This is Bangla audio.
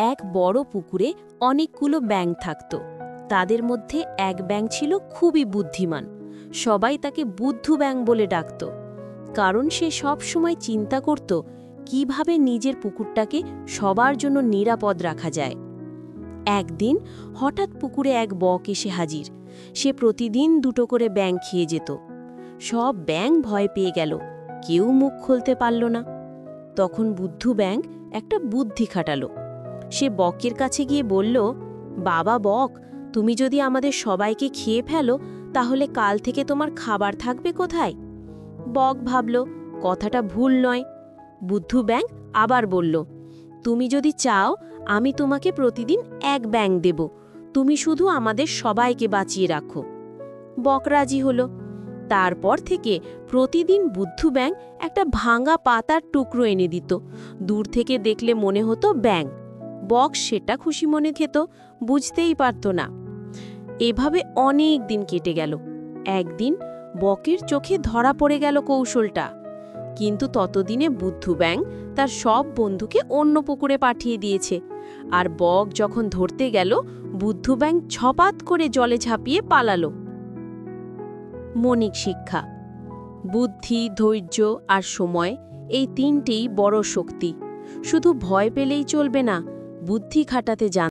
এক বড় পুকুরে অনেকগুলো ব্যাঙ থাকত। তাদের মধ্যে এক ব্যাঙ ছিল খুবই বুদ্ধিমান। সবাই তাকে বুদ্ধু ব্যাঙ বলে ডাকত, কারণ সে সব সময় চিন্তা করত কিভাবে নিজের পুকুরটাকে সবার জন্য নিরাপদ রাখা যায়। একদিন হঠাৎ পুকুরে এক বক এসে হাজির। সে প্রতিদিন দুটো করে ব্যাঙ খেয়ে যেত। সব ব্যাঙ ভয় পেয়ে গেল, কেউ মুখ খুলতে পারল না। তখন বুদ্ধু ব্যাঙ একটা বুদ্ধি খাটালো। সে বকের কাছে গিয়ে বলল, বাবা বক, তুমি যদি আমাদের সবাইকে খেয়ে ফেলো, তাহলে কাল থেকে তোমার খাবার থাকবে কোথায়? বক ভাবল, কথাটা ভুল নয়। বুদ্ধু ব্যাঙ আবার বলল, তুমি যদি চাও আমি তোমাকে প্রতিদিন এক ব্যাঙ দেব, তুমি শুধু আমাদের সবাইকে বাঁচিয়ে রাখো। বক রাজি হলো। তারপর থেকে প্রতিদিন বুদ্ধু ব্যাঙ একটা ভাঙা পাতার টুকরো এনে দিত। দূর থেকে দেখলে মনে হতো ব্যাঙ। বক সেটা খুশি মনে খেত, বুঝতেই পারত না। এভাবে অনেক দিন কেটে গেল। একদিন বকের চোখে ধরা পড়ে গেল কৌশলটা। কিন্তু ততদিনে বুদ্ধু ব্যাঙ তার সব বন্ধুকে অন্য পুকুরে পাঠিয়ে দিয়েছে। আর বক যখন ধরতে গেল, বুদ্ধু ব্যাঙ ছপাত করে জলে ঝাঁপিয়ে পালালো। মৌলিক শিক্ষা: বুদ্ধি, ধৈর্য আর সময়, এই তিনটেই বড় শক্তি। শুধু ভয় পেলেই চলবে না, বুদ্ধি খাটাতে জানতে